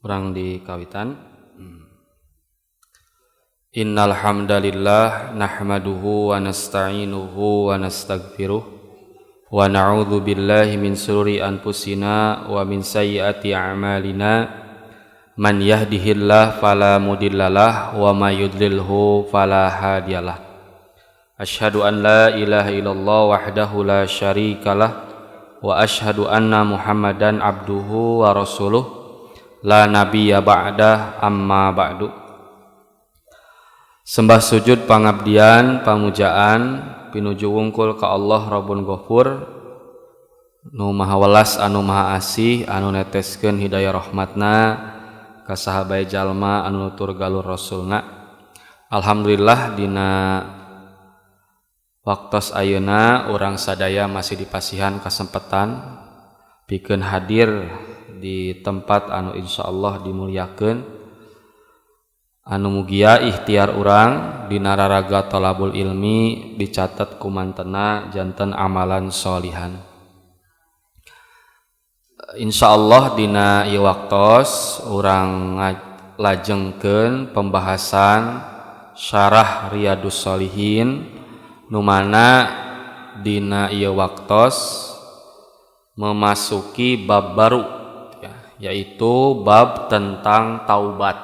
Urang di kawitan. Innal hamdalillah nahmaduhu wa nasta'inuhu wa nastaghfiruh wa na'udzu billahi min shururi anfusina wa min sayyiati a'malina. Man yahdihillahu fala mudhillalah wa may yudlilhu fala hadiyalah. Asyhadu an la ilaha illallah wahdahu la syarikalah wa asyhadu anna Muhammadan abduhu wa rasuluh la nabiyya ba'dah amma ba'du. Sembah sujud pangabdian pamujaan pinuju wungkul ka Allah Rabbun Ghafur nu maha welas anu maha asih anu neteskeun hidayah rahmatna ka sahabat jalma anu nutur galur rasulna. Alhamdulillah dina waktos ayeuna urang sadaya masih dipasihan kesempatan pikeun hadir di tempat anu insyaallah dimuliakeun, anu mugia ikhtiar urang dina raraga thalabul ilmi dicatet ku mantena janten amalan sholihan. Insyaallah dina ieu waktos urang lajengkeun pembahasan syarah Riyadhus Shalihin nu mana dina ieu waktos memasuki bab baru, yaitu bab tentang taubat.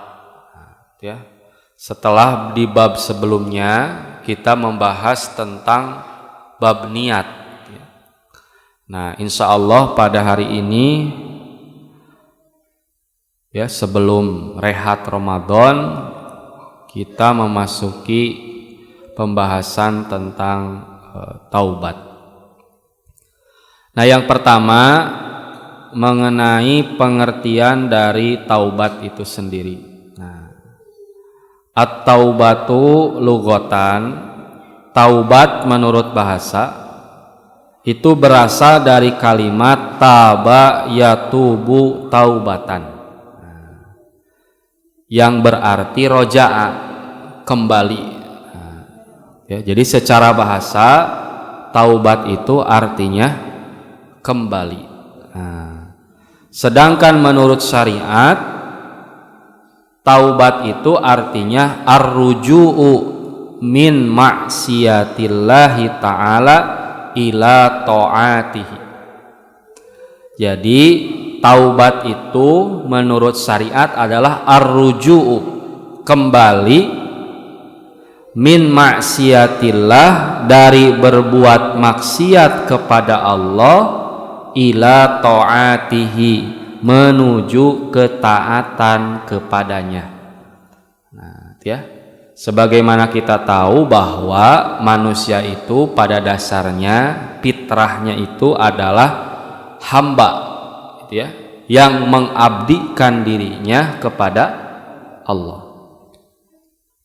Setelah di bab sebelumnya kita membahas tentang bab niat. Nah, insya Allah pada hari ini sebelum rehat Ramadan kita memasuki pembahasan tentang taubat. Nah, yang pertama mengenai pengertian dari taubat itu sendiri. At-taubatu lughatan, taubat menurut bahasa itu berasal dari kalimat taba yatubu taubatan, yang berarti roja'a, kembali. Jadi secara bahasa taubat itu artinya kembali. Sedangkan menurut syariat taubat itu artinya ar-ruju'u min maksiatillahi ta'ala ila ta'atihi. Jadi taubat itu menurut syariat adalah ar-ruju'u, kembali, min maksiatillah, dari berbuat maksiat kepada Allah, ila ta'atihi, menuju ketaatan kepadanya. Nah, sebagaimana kita tahu bahwa manusia itu pada dasarnya fitrahnya itu adalah hamba, yang mengabdikan dirinya kepada Allah.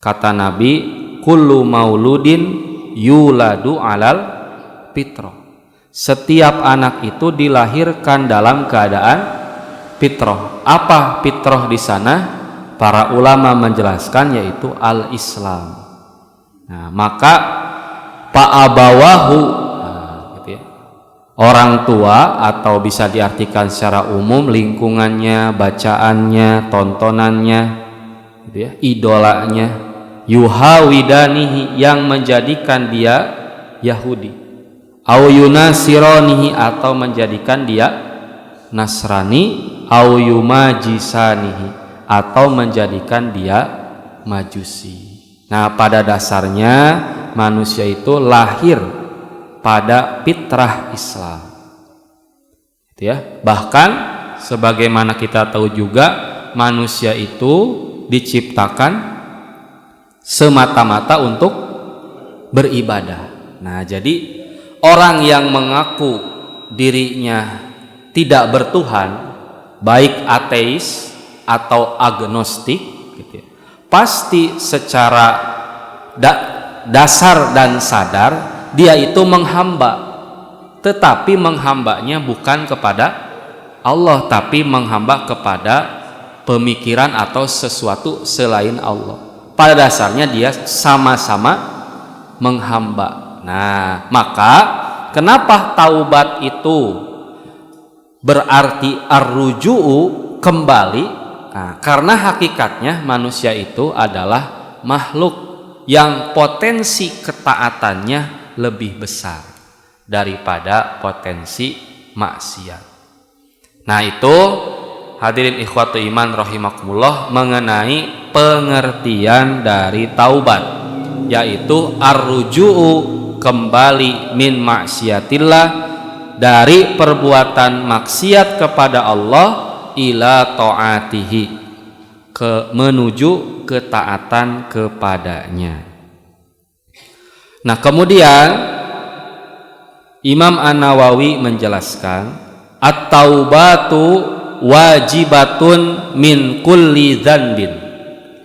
Kata Nabi, kullu mauludin yuladu alal fitrah. Setiap anak itu dilahirkan dalam keadaan fitrah. Apa fitrah di sana? Para ulama menjelaskan yaitu al-Islam. Nah, maka fa'abawahu, orang tua, atau bisa diartikan secara umum lingkungannya, bacaannya, tontonannya, idolanya, yuhawidanihi, yang menjadikan dia Yahudi, au yunasironihi, atau menjadikan dia Nasrani, au yumajisanihi, atau menjadikan dia Majusi. Nah, pada dasarnya manusia itu lahir pada fitrah Islam. Bahkan sebagaimana kita tahu juga manusia itu diciptakan semata-mata untuk beribadah. Nah, jadi orang yang mengaku dirinya tidak bertuhan, baik ateis atau agnostik, pasti secara dasar dan sadar dia itu menghamba, tetapi menghambanya bukan kepada Allah, tapi menghamba kepada pemikiran atau sesuatu selain Allah. Pada dasarnya dia sama-sama menghamba. Nah, maka kenapa taubat itu berarti ar-ruju'u, kembali? Nah, karena hakikatnya manusia itu adalah makhluk yang potensi ketaatannya lebih besar daripada potensi maksiat. Nah, itu hadirin ikhwatu iman rahimakumullah mengenai pengertian dari taubat, yaitu ar-ruju'u, kembali min maksiatillah, dari perbuatan maksiat kepada Allah, ila ta'atihi, menuju ketaatan kepadanya. Nah, kemudian Imam An-Nawawi menjelaskan, at-taubatu wajibatun min kulli dzanbin.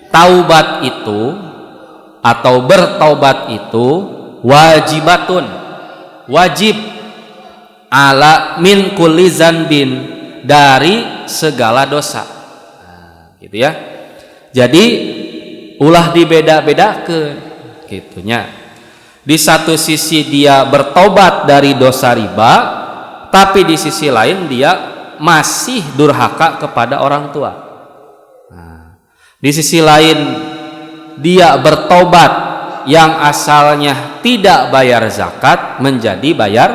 Taubat itu atau bertaubat itu wajibatun, wajib, ala min kulli dzanbin, dari segala dosa. Nah, gitu ya. Jadi ulah dibeda-bedakeun gitunya. Di satu sisi dia bertobat dari dosa riba, tapi di sisi lain dia masih durhaka kepada orang tua. Nah, di sisi lain dia bertobat yang asalnya tidak bayar zakat menjadi bayar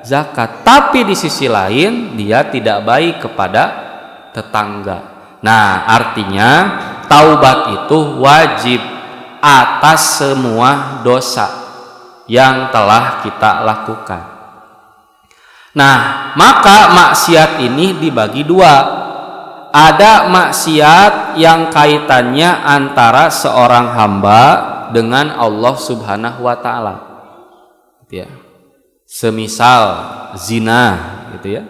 zakat, tapi di sisi lain dia tidak baik kepada tetangga. Nah, artinya taubat itu wajib atas semua dosa yang telah kita lakukan. Nah, maka maksiat ini dibagi dua. Ada maksiat yang kaitannya antara seorang hamba dengan Allah Subhanahu wa taala. Gitu ya. Semisal zina gitu ya.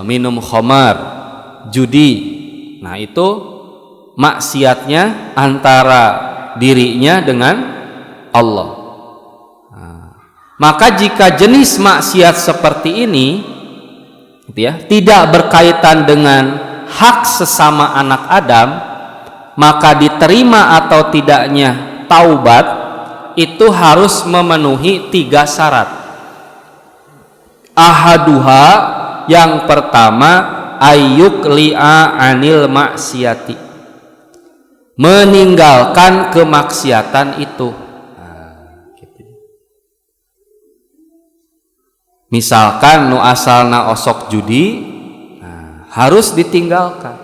Minum khamar, judi. Nah, itu maksiatnya antara dirinya dengan Allah. Maka jika jenis maksiat seperti ini gitu ya, tidak berkaitan dengan hak sesama anak Adam, maka diterima atau tidaknya taubat itu harus memenuhi 3 syarat. Ahaduha, yang pertama, ayyukli'a anil maksiati, meninggalkan kemaksiatan itu. Misalkan nu asalna osok judi, nah, harus ditinggalkan.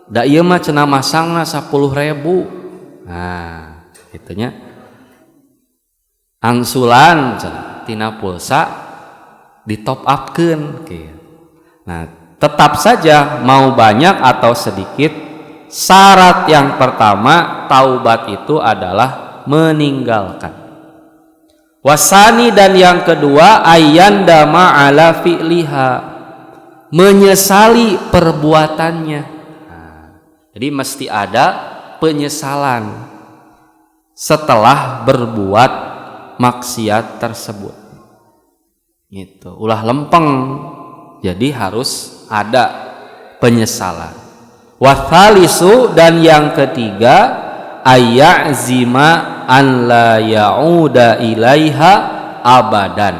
Da ieu mah cenah masangna 10.000. Nah, gitunya. Angsulan tina pulsa ditop upkeun kieu. Nah, tetap saja mau banyak atau sedikit, syarat yang pertama taubat itu adalah meninggalkan. Wasani, dan yang kedua, ayyandama ala fi'liha, menyesali perbuatannya. Nah, jadi mesti ada penyesalan setelah berbuat maksiat tersebut. Gitu. Ulah lempeng, jadi harus ada penyesalan. Wathalisu, dan yang ketiga, ayyazima an la ya'uda ilaiha abadan,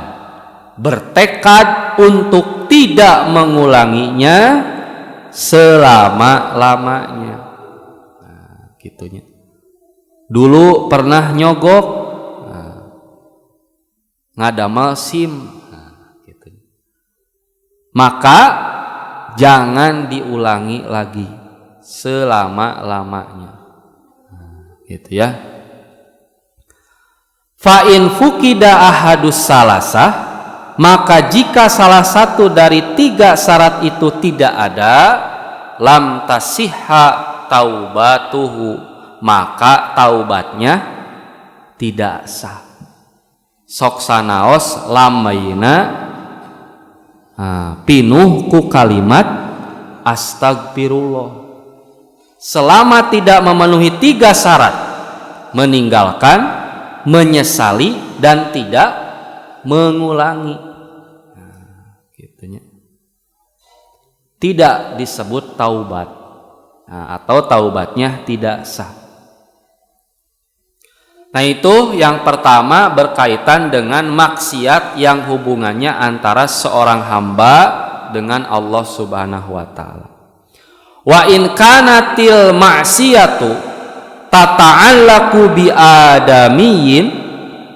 bertekad untuk tidak mengulanginya selama-lamanya. Nah, gitunya. Dulu pernah nyogok, nah, ngadamal SIM, nah, gitu. Maka jangan diulangi lagi selama-lamanya. Gitu ya. Fa in fukida ahadus salasah, maka jika salah satu dari 3 syarat itu tidak ada, lam tasihha taubatuhu, maka taubatnya tidak sah. Sok sanaos lamayna pinuh ku kalimat astagfirullah. Selama tidak memenuhi 3 syarat, meninggalkan, menyesali, dan tidak mengulangi, nah, gitunya, tidak disebut taubat, nah, atau taubatnya tidak sah. Nah, itu yang pertama berkaitan dengan maksiat yang hubungannya antara seorang hamba dengan Allah Subhanahu wa taala. Wa in kanatil ma'siyatu tata'allaku bi adamiyyin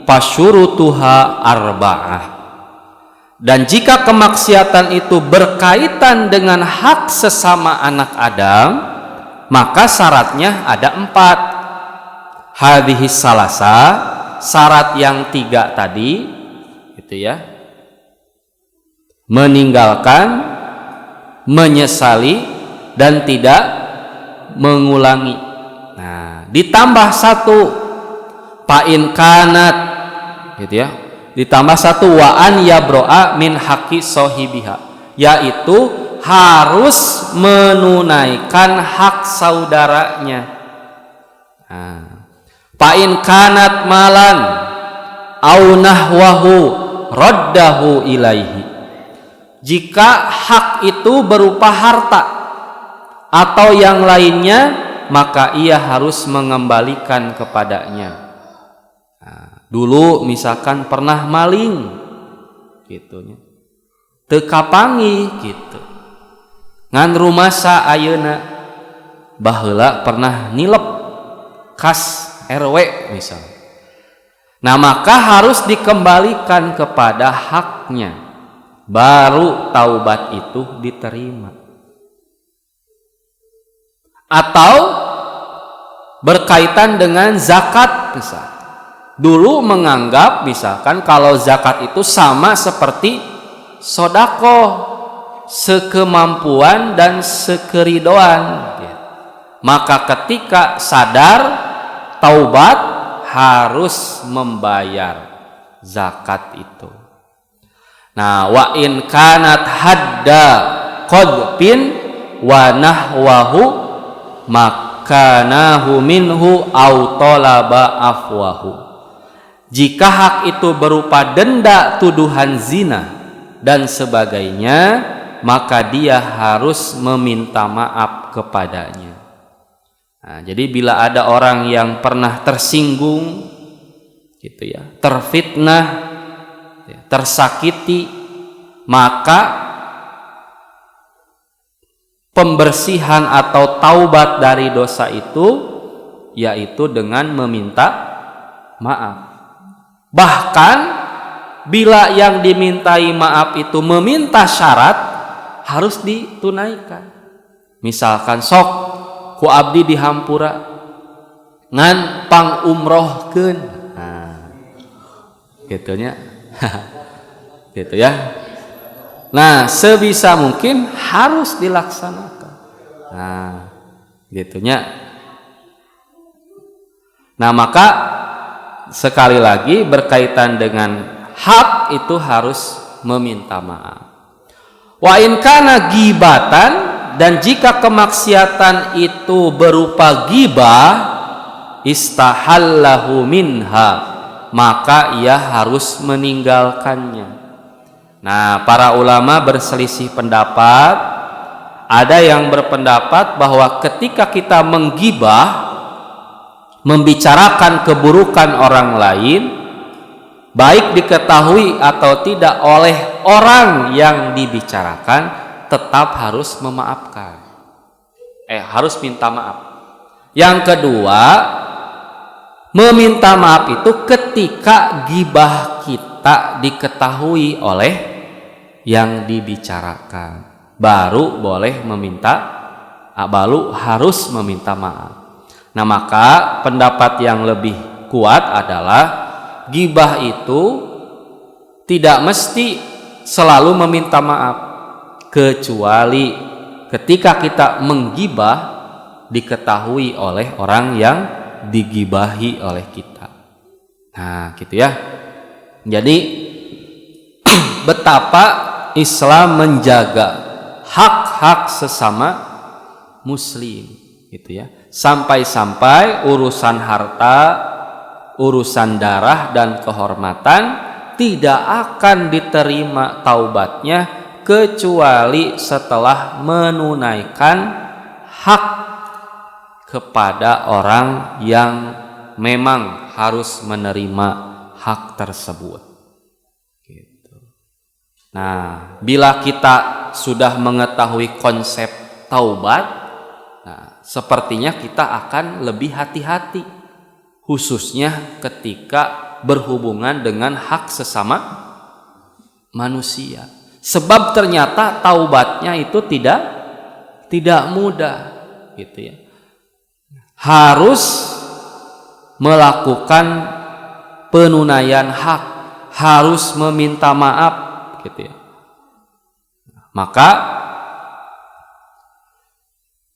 fasyurutuha arba'ah. Dan jika kemaksiatan itu berkaitan dengan hak sesama anak Adam, maka syaratnya ada 4. Hadhihi salasa, syarat yang 3 tadi, gitu ya. Meninggalkan, menyesali, dan tidak mengulangi. Nah, ditambah 1, fa'in kanat, gitu ya. Ditambah 1, wa an yabro'a min haqqi sohibiha, yaitu harus menunaikan hak saudaranya. Nah, fa'in kanat malan au nahwahu raddahu ilaihi, jika hak itu berupa harta atau yang lainnya, maka ia harus mengembalikan kepadanya. Nah, dulu misalkan pernah maling gitu nya, teu kapangi gitu, ngan rumasa ayeuna baheula pernah nilep kas RW misal. Nah, maka harus dikembalikan kepada haknya, baru taubat itu diterima. Atau berkaitan dengan zakat misal. Dulu menganggap misalkan kalau zakat itu sama seperti sodakoh, sekemampuan dan sekeridoan. Maka ketika sadar taubat harus membayar zakat itu. Nah, wa in kanat hadda qadpin wa nahwahu makanahu minhu au talaba afwahu. Jika hak itu berupa denda tuduhan zina dan sebagainya, maka dia harus meminta maaf kepadanya. Nah, jadi bila ada orang yang pernah tersinggung gitu ya, terfitnah, tersakiti, maka pembersihan atau taubat dari dosa itu yaitu dengan meminta maaf. Bahkan bila yang dimintai maaf itu meminta syarat, harus ditunaikan. Misalkan sok ku abdi di Hampura ngan pang umrohkeun. Nah, gitunya. Gitu ya. Nah, sebisa mungkin harus dilaksanakan. Nah, gitunya. Nah, maka sekali lagi berkaitan dengan hak itu harus meminta maaf. Wa in kana ghibatan, dan jika kemaksiatan itu berupa ghibah, istahallahu minha, maka ia harus meninggalkannya. Nah, para ulama berselisih pendapat. Ada yang berpendapat bahwa ketika kita menggibah, membicarakan keburukan orang lain, baik diketahui atau tidak oleh orang yang dibicarakan, tetap harus memaafkan. Harus minta maaf. Yang kedua, meminta maaf itu ketika gibah kita diketahui oleh yang dibicarakan, baru boleh baru harus meminta maaf. Nah, maka pendapat yang lebih kuat adalah gibah itu tidak mesti selalu meminta maaf, kecuali ketika kita menggibah diketahui oleh orang yang digibahi oleh kita. Nah, gitu ya. Jadi betapa Islam menjaga hak-hak sesama muslim, gitu ya. Sampai-sampai urusan harta, urusan darah dan kehormatan tidak akan diterima taubatnya kecuali setelah menunaikan hak kepada orang yang memang harus menerima hak tersebut. Gitu. Nah, bila kita sudah mengetahui konsep taubat, Nah, sepertinya kita akan lebih hati-hati, khususnya ketika berhubungan dengan hak sesama manusia. Sebab ternyata taubatnya itu tidak mudah, gitu ya. Harus melakukan penunaian hak, harus meminta maaf, gitu ya. Maka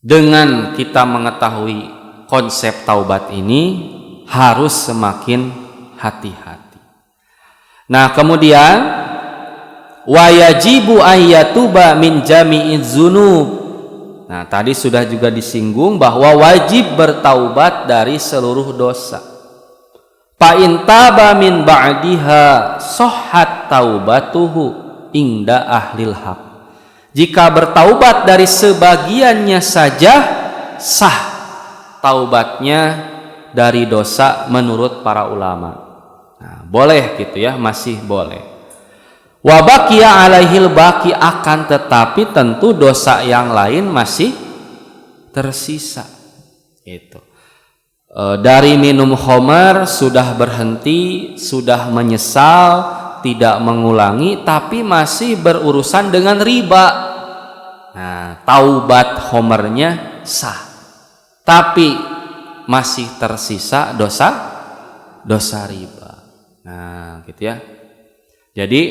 dengan kita mengetahui konsep taubat ini harus semakin hati-hati. Nah, kemudian wa yajibu ayyatuba min jami'iz dzunub. Nah, tadi sudah juga disinggung bahwa wajib bertaubat dari seluruh dosa. Fa in taba min ba'diha sahhat taubatuhu inda ahlil haq. Jika bertaubat dari sebagiannya saja, sah taubatnya dari dosa menurut para ulama. Nah, boleh gitu ya, masih boleh. Wa baqiya alaihil baqi, akan tetapi tentu dosa yang lain masih tersisa. Itu. Dari minum khamar sudah berhenti, sudah menyesal, tidak mengulangi, tapi masih berurusan dengan riba. Nah, taubat khamarnya sah, tapi masih tersisa dosa riba. Nah, gitu ya. Jadi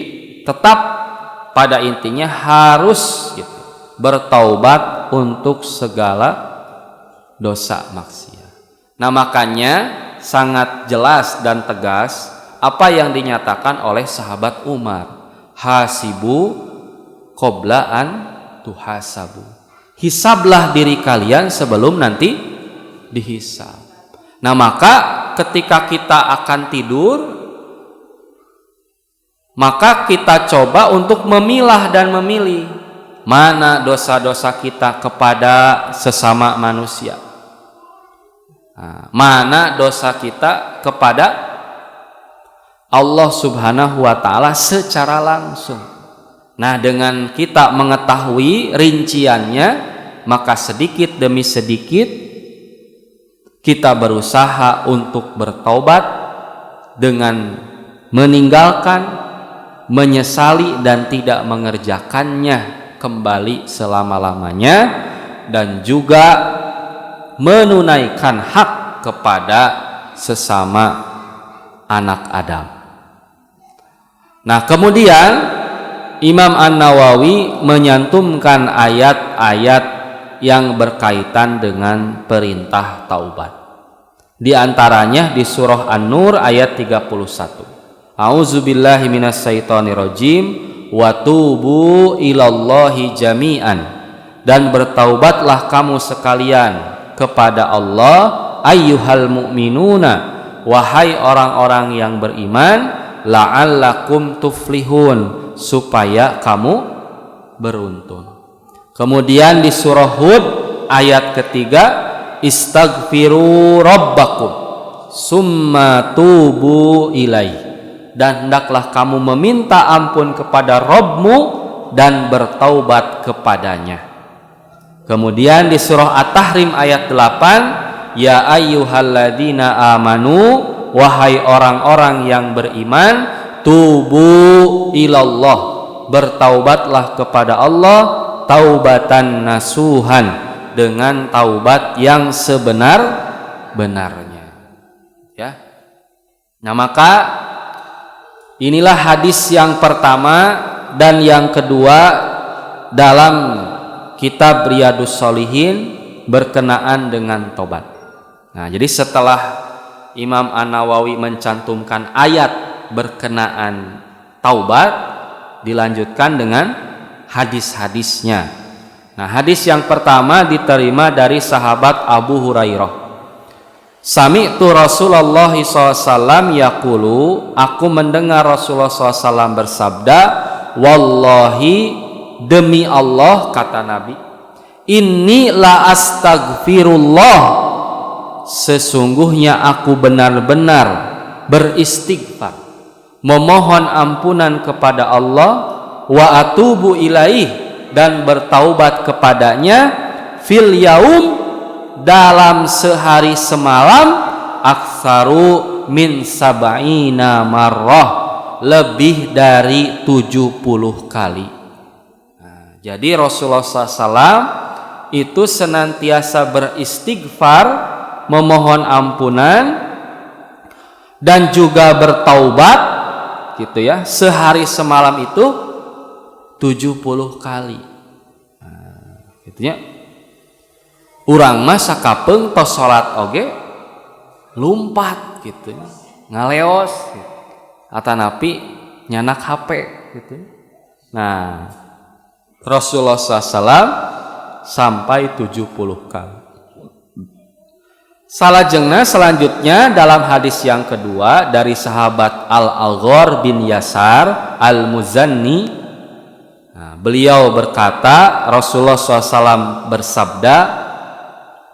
tetap pada intinya harus gitu, bertaubat untuk segala dosa maksiat. Nah, makanya sangat jelas dan tegas apa yang dinyatakan oleh sahabat Umar, hasibu qabla an tuhasabu. Hisablah diri kalian sebelum nanti dihisab. Nah, maka ketika kita akan tidur, maka kita coba untuk memilah dan memilih mana dosa-dosa kita kepada sesama manusia, mana dosa kita kepada Allah Subhanahu wa ta'ala secara langsung. Nah, dengan kita mengetahui rinciannya, maka sedikit demi sedikit kita berusaha untuk bertaubat dengan meninggalkan, menyesali dan tidak mengerjakannya kembali selama-lamanya, dan juga menunaikan hak kepada sesama anak Adam. Nah, kemudian Imam An-Nawawi menyantumkan ayat-ayat yang berkaitan dengan perintah taubat. Di antaranya di surah An-Nur ayat 31. A'udzubillahi minasyaitonirrajim wa tubu ilallahi jami'an, dan bertaubatlah kamu sekalian kepada Allah, ayyuhal mu'minuna, wahai orang-orang yang beriman, la'allakum tuflihun, supaya kamu beruntung. Kemudian di surah Hud ayat ketiga, istaghfiru rabbakum summa tubu ilaih, dan hendaklah kamu meminta ampun kepada Rabbmu dan bertaubat kepadanya. Kemudian di surah At-Tahrim ayat 8, ya ayyuhalladzina amanu, wahai orang-orang yang beriman, tubu ilallah, bertaubatlah kepada Allah, taubatan nasuhan, dengan taubat yang sebenar-benarnya. Ya. Nah, maka inilah hadis yang pertama dan yang kedua dalam kitab Riyadhus Shalihin berkenaan dengan tobat. Nah, jadi setelah Imam An-Nawawi mencantumkan ayat berkenaan taubat, dilanjutkan dengan hadis-hadisnya. Nah, hadis yang pertama diterima dari sahabat Abu Hurairah. Sami'tu Rasulullah SAW yaqulu, aku mendengar Rasulullah SAW bersabda, wallahi, demi Allah, kata Nabi, inni la astaghfirullah, sesungguhnya aku benar-benar beristighfar, memohon ampunan kepada Allah, wa atubu ilaih, dan bertaubat kepadanya, fil yaum, dalam sehari semalam aktsaru min sab'ina marrah, lebih dari 70 kali. Nah, jadi Rasulullah SAW itu senantiasa beristighfar, memohon ampunan dan juga bertaubat gitu ya, sehari semalam itu 70 kali. Nah, gitu ya. Urang mah sakapeung tos salat oge lumpat gitu ya. Ngaleos gitu. Atanapi nyanak HP gitu. Nah, Rasulullah SAW sampai 70 kali. Salajengna selanjutnya dalam hadis yang kedua dari sahabat Al-Alghar bin Yasar Al-Muzanni, nah, beliau berkata, Rasulullah SAW bersabda,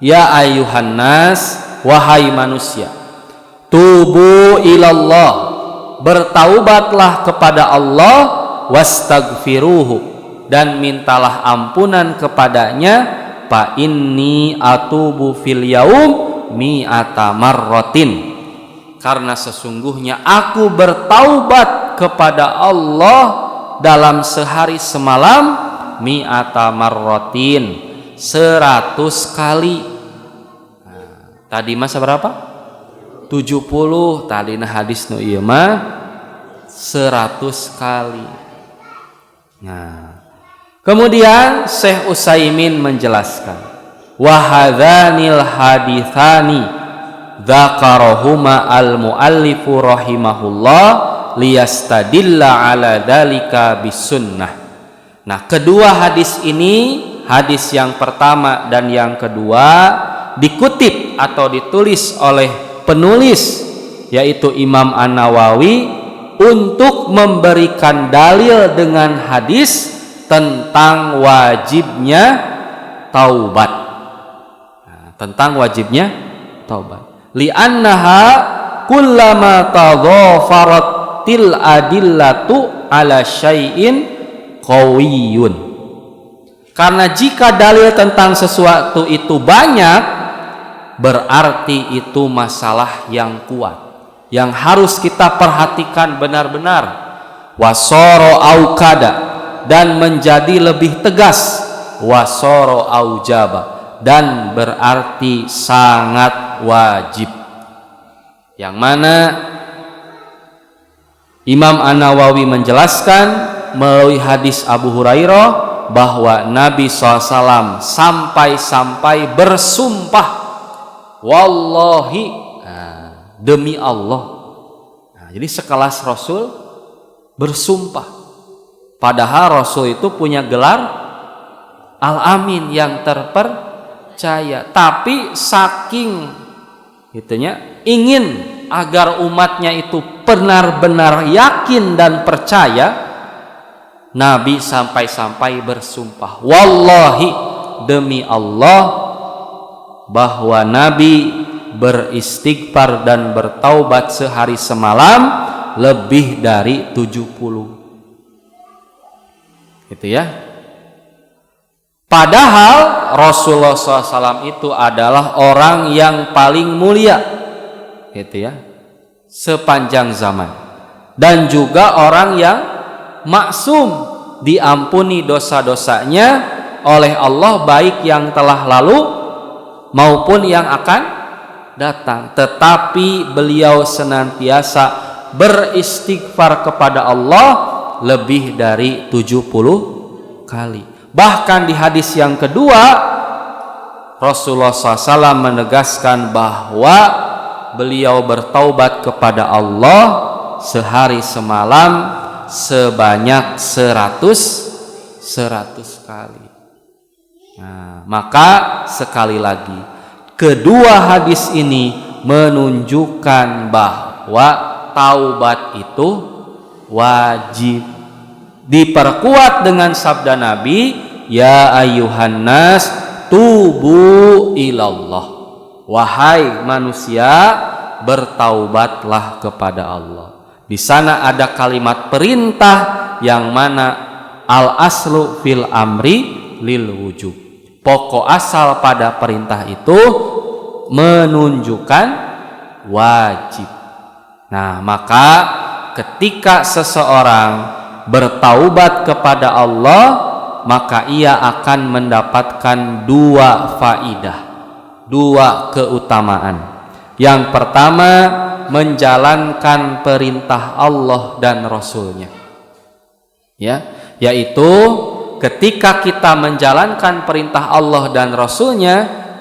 ya ayuhan nas, wahai manusia, tubu ilallah, bertaubatlah kepada Allah, wastagfiruhu, dan mintalah ampunan kepadanya, fa inni atubu fil yaum mi'ata marratin, karena sesungguhnya aku bertaubat kepada Allah dalam sehari semalam mi'ata marratin, 100 kali. Nah, tadi masa berapa? 70. Tadi hadis nu ieu mah 100 kali. Nah, kemudian Syekh Utsaimin menjelaskan, wa hadzanil haditsani dzakarahuma al-muallifu rahimahullah liyastadilla ala dzalika bisunnah. Nah, kedua hadis ini, hadis yang pertama dan yang kedua, dikutip atau ditulis oleh penulis yaitu Imam An-Nawawi untuk memberikan dalil dengan hadis tentang wajibnya taubat. Nah, tentang wajibnya taubat. Li'annaha kullama tadhafaratil adillatu ala syai'in qawiyun. Karena jika dalil tentang sesuatu itu banyak, berarti itu masalah yang kuat, yang harus kita perhatikan benar-benar. Wasoro aukada, dan menjadi lebih tegas. Wasoro aujaba, dan berarti sangat wajib. Yang mana Imam An-Nawawi menjelaskan melalui hadis Abu Hurairah bahwa Nabi SAW sampai-sampai bersumpah, wallahi, nah, demi Allah. Nah, jadi sekelas Rasul bersumpah, padahal Rasul itu punya gelar Al-Amin, yang terpercaya, tapi saking itunya ingin agar umatnya itu benar-benar yakin dan percaya, Nabi sampai-sampai bersumpah, wallahi, demi Allah, bahwa Nabi beristighfar dan bertaubat sehari semalam lebih dari 70. Gitu ya. Padahal Rasulullah SAW itu adalah orang yang paling mulia, gitu ya, sepanjang zaman, dan juga orang yang maksum, diampuni dosa-dosanya oleh Allah, baik yang telah lalu maupun yang akan datang. Tetapi beliau senantiasa beristighfar kepada Allah lebih dari 70 kali. Bahkan di hadis yang kedua, Rasulullah SAW menegaskan bahwa beliau bertaubat kepada Allah sehari semalam sebanyak 100 kali. Nah, maka sekali lagi, kedua hadis ini menunjukkan bahwa taubat itu wajib. Diperkuat dengan sabda Nabi, ya ayuhan nas tubu ilallah, wahai manusia, bertaubatlah kepada Allah. Di sana ada kalimat perintah yang mana al aslu fil amri lil wujub. pokok asal pada perintah itu menunjukkan wajib. Nah, maka ketika seseorang bertaubat kepada Allah, maka ia akan mendapatkan dua faidah, dua keutamaan. Yang pertama, menjalankan perintah Allah dan Rasul-Nya. Ya, yaitu ketika kita menjalankan perintah Allah dan Rasul-Nya,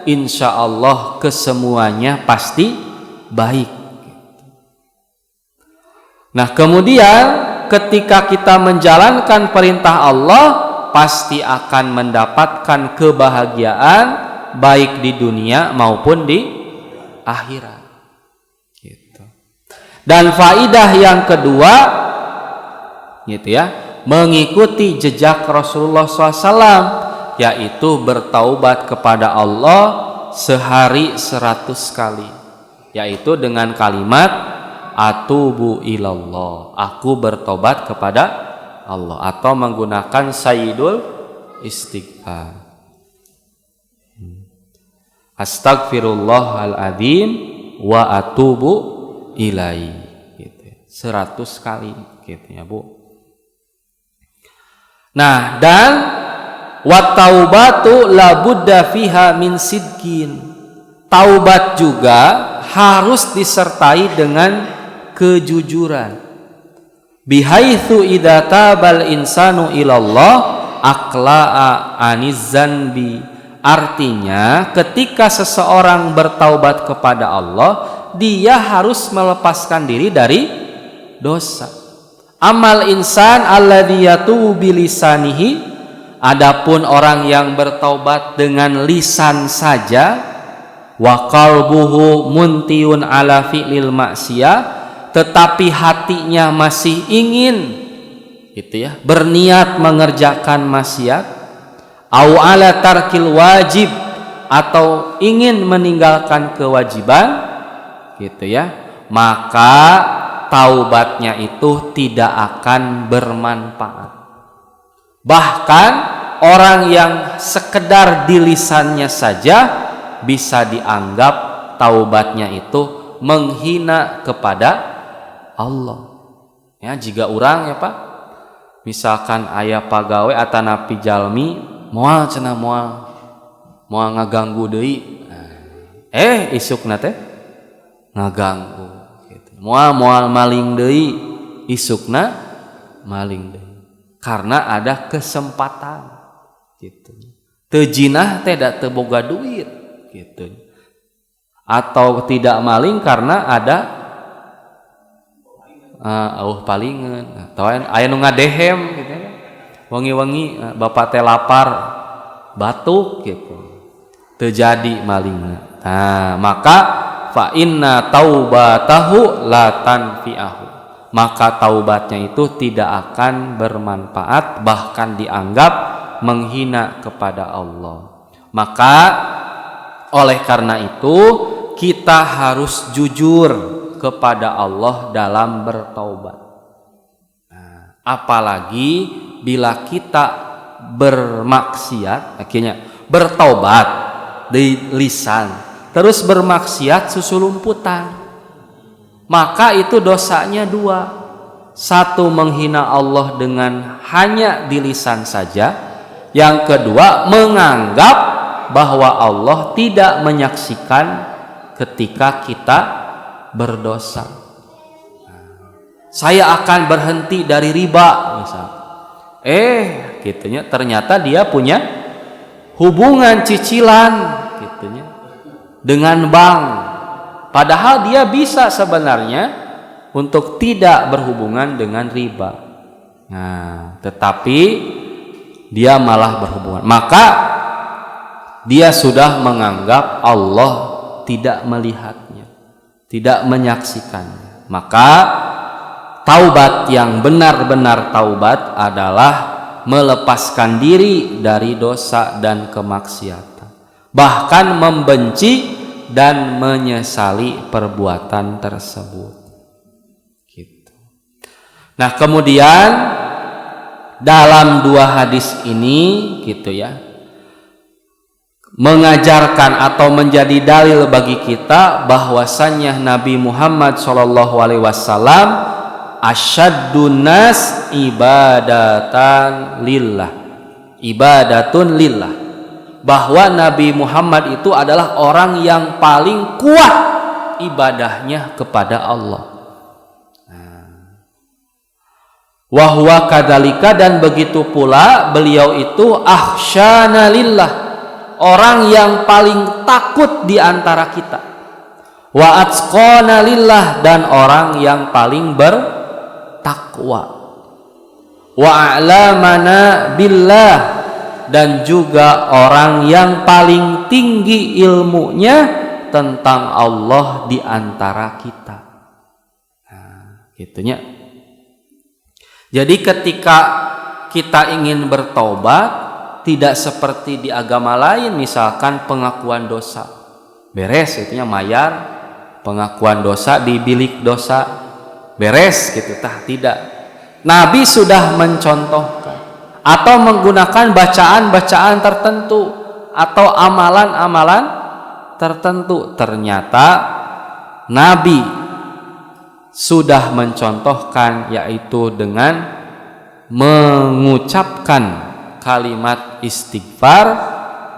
insya Allah kesemuanya pasti baik. Nah, kemudian ketika kita menjalankan perintah Allah, pasti akan mendapatkan kebahagiaan baik di dunia maupun di akhirat. Gitu. Dan faidah yang kedua, gitu ya, mengikuti jejak Rasulullah SAW, yaitu bertaubat kepada Allah sehari 100 kali, yaitu dengan kalimat atubu ilallah, aku bertobat kepada Allah, atau menggunakan sayyidul istighfar, astagfirullahaladzim wa atubu ilai, gitu, 100 kali, gitu ya Bu. Nah, dan wattaubatu labudda fiha min sidqin, taubat juga harus disertai dengan kejujuran. Bihaitsu idza tabal insanu ilallah aqla'a aniz zanbi, artinya ketika seseorang bertaubat kepada Allah, dia harus melepaskan diri dari dosa. Amal insan alladzi yatubu bilisanihi, adapun orang yang bertaubat dengan lisan saja, wa qalbuhu muntiun ala fi'lil maksiyah, tetapi hatinya masih ingin, gitu ya, berniat mengerjakan maksiat, au ala tarkil wajib, atau ingin meninggalkan kewajiban, gitu ya, maka taubatnya itu tidak akan bermanfaat. Bahkan orang yang sekedar di lisannya saja bisa dianggap taubatnya itu menghina kepada Allah. Ya, jika orang ya Pak, misalkan aya pagawe atanapi jalmi moal cenah moal ngaganggu deui, isukna teh ngaganggu, gitu. Moal maling deui, isukna maling deui, karena ada kesempatan, gitu. Teu jinah teh da teu boga duit, gitu. Atau tidak maling karena ada palingan, atau aya nu ngadehem, gitu ya. Wangi-wangi bapak teh lapar, batuk, gitu. Teu jadi malingna. Nah, maka fa inna taubatahu la tanfi'ahu, maka taubatnya itu tidak akan bermanfaat, bahkan dianggap menghina kepada Allah. Maka oleh karena itu kita harus jujur kepada Allah dalam bertaubat. Nah, apalagi bila kita bermaksiat, akhirnya bertaubat di lisan, terus bermaksiat susulumputan, maka itu dosanya dua. Satu, menghina Allah dengan hanya di lisan saja. Yang kedua, menganggap bahwa Allah tidak menyaksikan ketika kita berdosa. Saya akan berhenti dari riba, misal. Gitunya, ternyata dia punya hubungan cicilan, gitunya, dengan bank. Padahal dia bisa sebenarnya untuk tidak berhubungan dengan riba. Nah, tetapi dia malah berhubungan. Maka dia sudah menganggap Allah tidak melihatnya, tidak menyaksikannya. Maka taubat yang benar-benar taubat adalah melepaskan diri dari dosa dan kemaksiatan, bahkan membenci dan menyesali perbuatan tersebut, gitu. Nah, kemudian dalam dua hadis ini, gitu ya, mengajarkan atau menjadi dalil bagi kita bahwasannya Nabi Muhammad SAW asyaddun nas ibadatun lillah, bahwa Nabi Muhammad itu adalah orang yang paling kuat ibadahnya kepada Allah. Wa huwa kadzalika, dan begitu pula beliau itu akhsyana lillah, orang yang paling takut di antara kita. Wa atqana lillah, dan orang yang paling bertakwa. Wa a'lamana billah, dan juga orang yang paling tinggi ilmunya tentang Allah di antara kita. Nah, gitunya. Jadi ketika kita ingin bertobat, tidak seperti di agama lain, misalkan pengakuan dosa beres, itunya mayar pengakuan dosa di bilik dosa beres gitu, tidak. Nabi sudah mencontohkan atau menggunakan bacaan-bacaan tertentu atau amalan-amalan tertentu. Ternyata Nabi sudah mencontohkan, yaitu dengan mengucapkan kalimat istighfar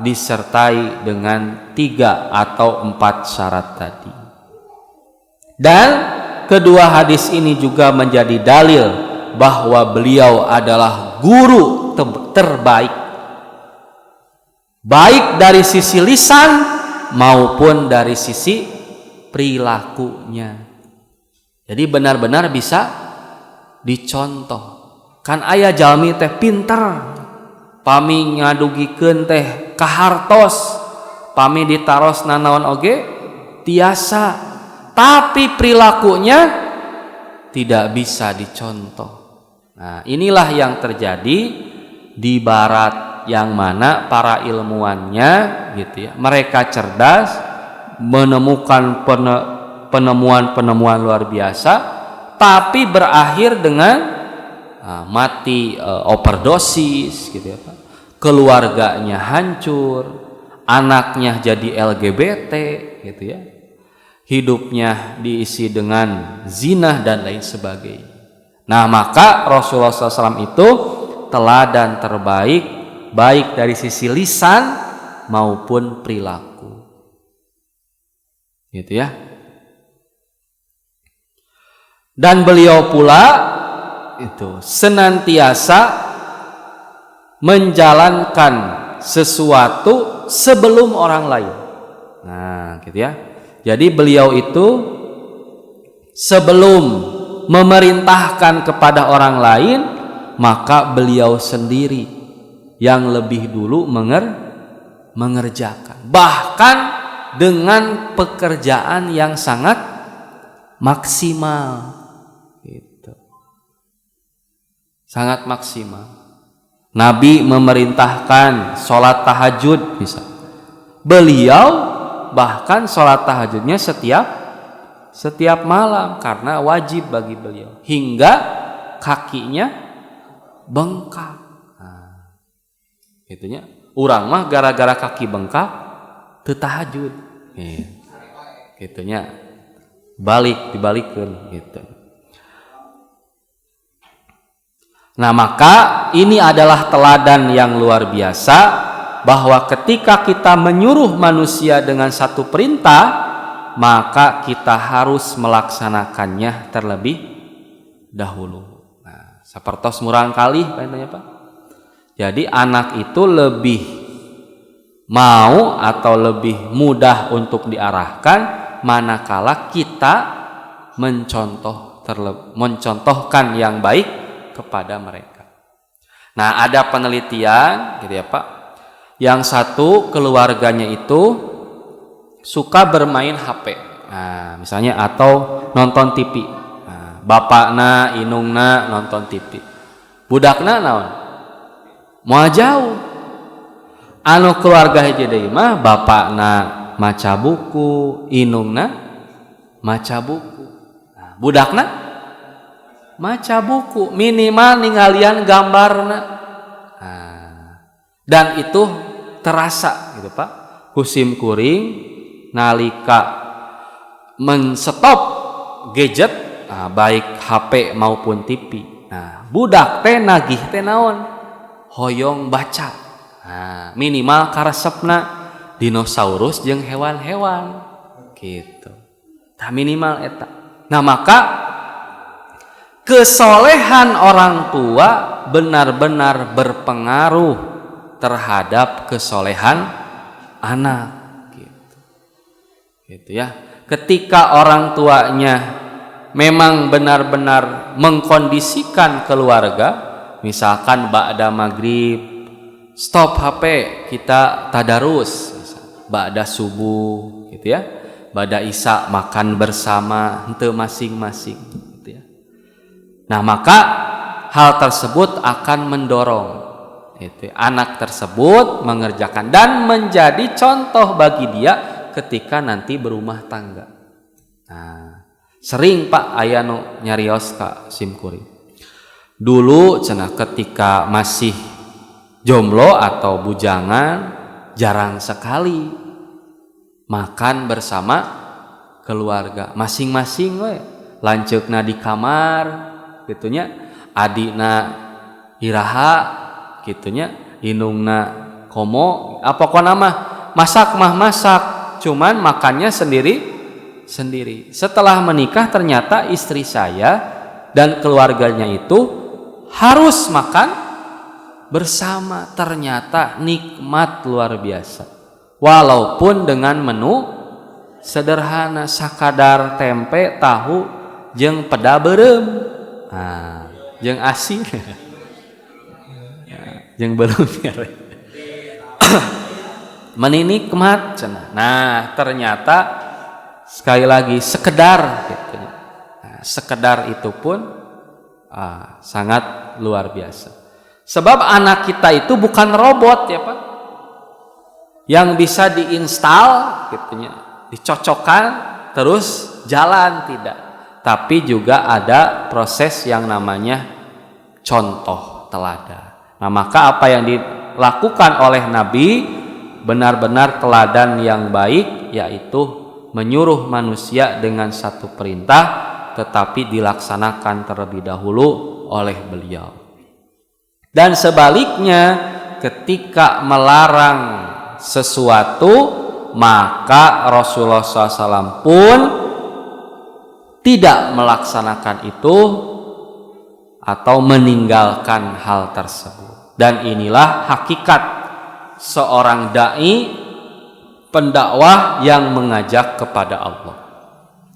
disertai dengan 3 atau 4 syarat tadi. Dan kedua hadis ini juga menjadi dalil bahwa beliau adalah guru terbaik, baik dari sisi lisan maupun dari sisi perilakunya. Jadi benar-benar bisa dicontoh. Kan aya jalmi teh pinter, pami ngadugikeun teh kahartos, pami ditaros nanaon oge tiasa, tapi perilakunya tidak bisa dicontoh. Nah, inilah yang terjadi di barat, yang mana para ilmuwannya gitu ya, mereka cerdas, menemukan penemuan-penemuan luar biasa, tapi berakhir dengan mati overdosis gitu ya, keluarganya hancur, anaknya jadi LGBT gitu ya, hidupnya diisi dengan zina dan lain sebagainya. Nah, maka Rasulullah SAW itu teladan terbaik, baik dari sisi lisan maupun perilaku, gitu ya. Dan beliau pula itu senantiasa menjalankan sesuatu sebelum orang lain. Nah, gitu ya. Jadi beliau itu sebelum memerintahkan kepada orang lain, maka beliau sendiri yang lebih dulu mengerjakan, bahkan dengan pekerjaan yang sangat maksimal gitu. Sangat maksimal. Nabi memerintahkan sholat tahajud bisa. Beliau bahkan sholat tahajudnya setiap malam karena wajib bagi beliau, hingga kakinya bengkak. Nah, itunya urang mah gara-gara kaki bengkak teu tahajud. Gitunya dibalikkeun gitu. Nah, maka ini adalah teladan yang luar biasa, bahwa ketika kita menyuruh manusia dengan satu perintah, maka kita harus melaksanakannya terlebih dahulu. Nah, sapertos murang kali Pak. Jadi anak itu lebih mau atau lebih mudah untuk diarahkan manakala kita mencontohkan yang baik kepada mereka. Nah, ada penelitian gitu ya Pak. Yang satu keluarganya itu suka bermain HP, nah, misalnya, atau nonton TV. Nah, bapakna, inungna nonton TV, budakna naon? Moal jauh. Anu keluarga hiji deui mah bapakna maca buku, inungna maca buku. Nah, budakna maca buku, minimal ninggalian gambarna. Nah, dan itu terasa gitu Pak. kusim kuring nalika menstop gadget, baik HP maupun TV. Nah, budak teh nagih teh naon? Hoyong baca. Minimal karesepna dinosaurus jeung hewan-hewan gitu. Tah minimal eta. Nah, maka kesolehan orang tua benar-benar berpengaruh terhadap kesolehan anak gitu ya. Ketika orang tuanya memang benar-benar mengkondisikan keluarga, misalkan ba'da maghrib stop HP, kita tadarus, ba'da subuh gitu ya, ba'da isya makan bersama henteu masing-masing gitu ya. Nah, maka hal tersebut akan mendorong itu anak tersebut mengerjakan dan menjadi contoh bagi dia ketika nanti berumah tangga. Nah, sering Pak aya nu nyarios ka simkuring. Dulu cenah ketika masih jomblo atau bujangan jarang sekali makan bersama keluarga, masing-masing we lanceukna di kamar gitunya, adina iraha gitunya, indungna komo apa pokona mah masak, cuman makannya sendiri. Setelah menikah ternyata istri saya dan keluarganya itu harus makan bersama. Ternyata nikmat luar biasa. Walaupun dengan menu sederhana, sakadar tempe, tahu, jeung peda beureum. Jeung asin. Jeung belum menikmat cenah. Nah, ternyata sekali lagi sekedar gitu. Nah, sekedar itu pun sangat luar biasa. Sebab anak kita itu bukan robot ya Pak, yang bisa diinstal gitunya, dicocokkan terus jalan, tidak. Tapi juga ada proses yang namanya contoh teladan. Nah, maka apa yang dilakukan oleh Nabi benar-benar teladan yang baik, yaitu menyuruh manusia dengan satu perintah tetapi dilaksanakan terlebih dahulu oleh beliau. Dan sebaliknya, ketika melarang sesuatu, maka Rasulullah SAW pun tidak melaksanakan itu atau meninggalkan hal tersebut. Dan inilah hakikat seorang dai, pendakwah yang mengajak kepada Allah.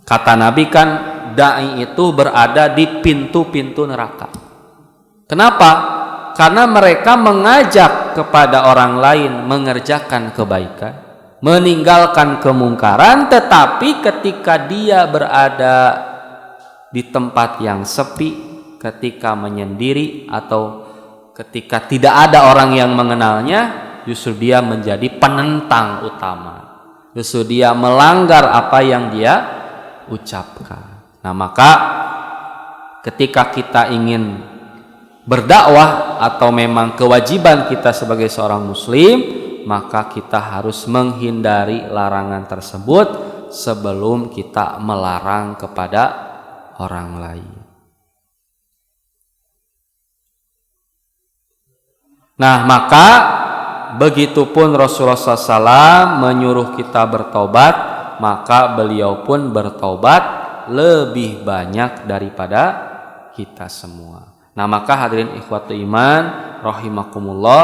Kata Nabi kan, dai itu berada di pintu-pintu neraka. Kenapa? Karena mereka mengajak kepada orang lain mengerjakan kebaikan, meninggalkan kemungkaran, tetapi ketika dia berada di tempat yang sepi, ketika menyendiri atau ketika tidak ada orang yang mengenalnya, justru dia menjadi penentang utama. Justru dia melanggar apa yang dia ucapkan. Nah, maka ketika kita ingin berdakwah atau memang kewajiban kita sebagai seorang muslim, maka kita harus menghindari larangan tersebut sebelum kita melarang kepada orang lain. Nah, maka begitupun Rasulullah SAW menyuruh kita bertobat, maka beliau pun bertobat lebih banyak daripada kita semua. Nah, maka hadirin ikhwatu iman rahimakumullah,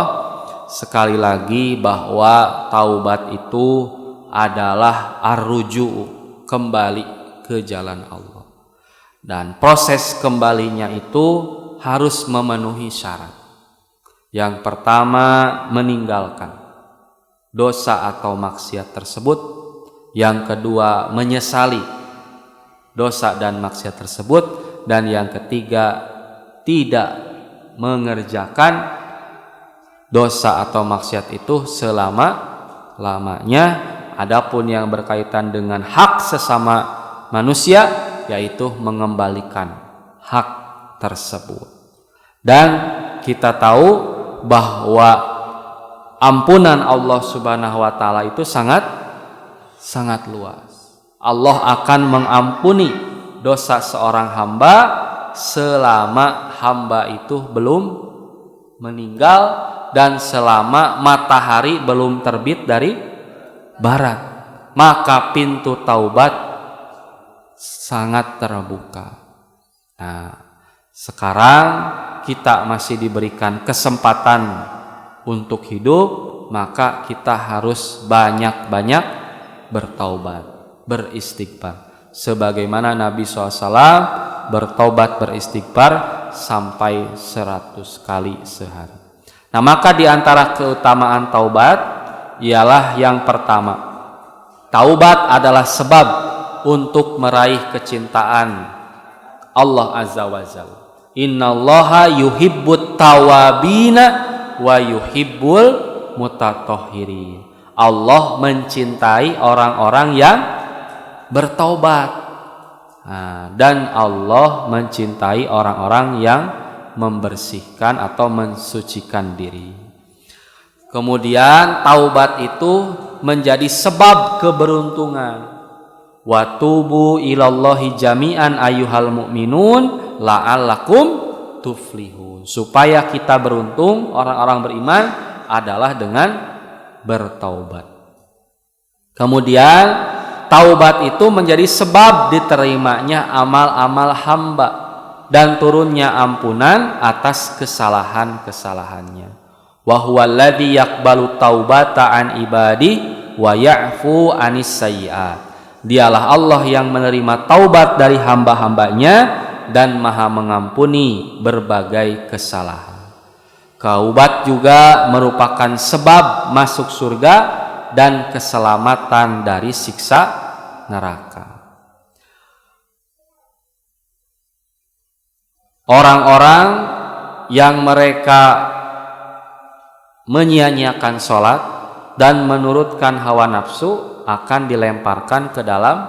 sekali lagi bahwa taubat itu adalah arruju, kembali ke jalan Allah. Dan proses kembalinya itu harus memenuhi syarat. Yang pertama, meninggalkan dosa atau maksiat tersebut. Yang kedua, menyesali dosa dan maksiat tersebut. Dan yang ketiga, tidak mengerjakan dosa atau maksiat itu selama-lamanya. Adapun yang berkaitan dengan hak sesama manusia, yaitu mengembalikan hak tersebut. Dan kita tahu bahwa ampunan Allah Subhanahu wa taala itu sangat luas. Allah akan mengampuni dosa seorang hamba selama hamba itu belum meninggal dan selama matahari belum terbit dari barat. Maka pintu taubat sangat terbuka. Nah, sekarang kita masih diberikan kesempatan untuk hidup, maka kita harus banyak-banyak bertaubat, beristighfar. Sebagaimana Nabi SAW bertaubat beristighfar sampai 100 kali sehari. Nah, maka di antara keutamaan taubat ialah yang pertama, taubat adalah sebab untuk meraih kecintaan Allah Azza wa Jalla. Innallaha yuhibbut tawabina wa yuhibbul mutatahhirin. Allah mencintai orang-orang yang bertaubat. Dan Allah mencintai orang-orang yang membersihkan atau mensucikan diri. Kemudian taubat itu menjadi sebab keberuntungan. Wa tubu ilallahi jami'an ayyuhal mu'minun la'allakum tuflihun. Supaya kita beruntung, orang-orang beriman adalah dengan bertaubat. Kemudian taubat itu menjadi sebab diterimanya amal-amal hamba dan turunnya ampunan atas kesalahan-kesalahannya. Wa huwallazi yaqbalu taubata an ibadi wa ya'fu anis sayyi'at. Dialah Allah yang menerima taubat dari hamba-hambanya dan maha mengampuni berbagai kesalahan. Taubat juga merupakan sebab masuk surga dan keselamatan dari siksa neraka. Orang-orang yang mereka menyia-nyiakan sholat dan menurutkan hawa nafsu akan dilemparkan ke dalam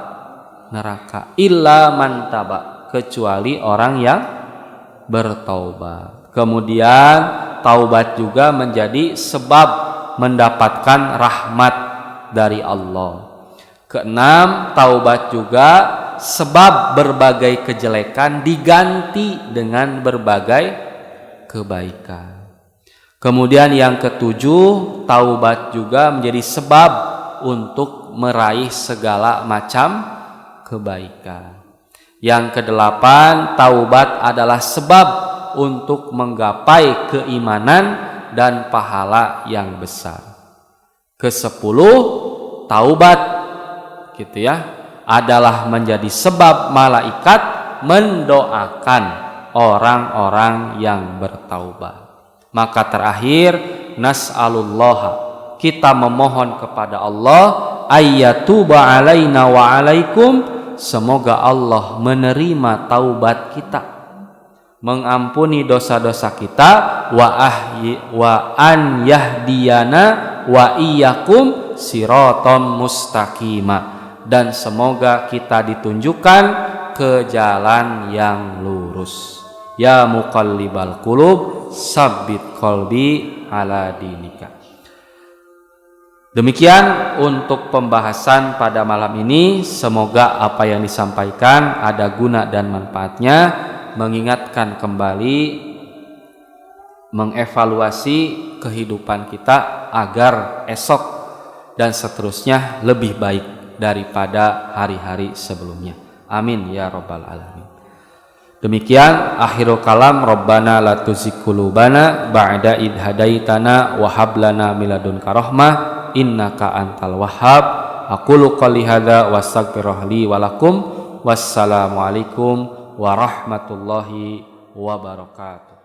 neraka. Illa man taba, kecuali orang yang bertaubat. Kemudian taubat juga menjadi sebab mendapatkan rahmat dari Allah. Keenam, taubat juga sebab berbagai kejelekan diganti dengan berbagai kebaikan. Kemudian yang ketujuh, taubat juga menjadi sebab untuk meraih segala macam kebaikan. Yang kedelapan, taubat adalah sebab untuk menggapai keimanan dan pahala yang besar. Kesepuluh, taubat gitu ya, adalah menjadi sebab malaikat mendoakan orang-orang yang bertaubat. Maka terakhir, nas'alullah, kita memohon kepada Allah, ayyatuba alaina wa alaikum, semoga Allah menerima taubat kita, mengampuni dosa-dosa kita, wa an yahdiyana wa iyyakum siratal mustaqima, dan semoga kita ditunjukkan ke jalan yang lurus. Ya muqallibal qulub, sabbit qalbi ala dinika. Demikian untuk pembahasan pada malam ini. Semoga apa yang disampaikan ada guna dan manfaatnya, mengingatkan kembali, mengevaluasi kehidupan kita agar esok dan seterusnya lebih baik daripada hari-hari sebelumnya. Amin ya rabbal alamin. Demikian akhirul kalam. Rabbana la tuzigh qulubana ba'da idh hadaitana wa hab lana min ladunka rahmah innaka antal wahhab. Aqulu qouli hadza wa astaghfiruh li wa lakum. Wassalamu alaikum warahmatullahi wabarakatuh.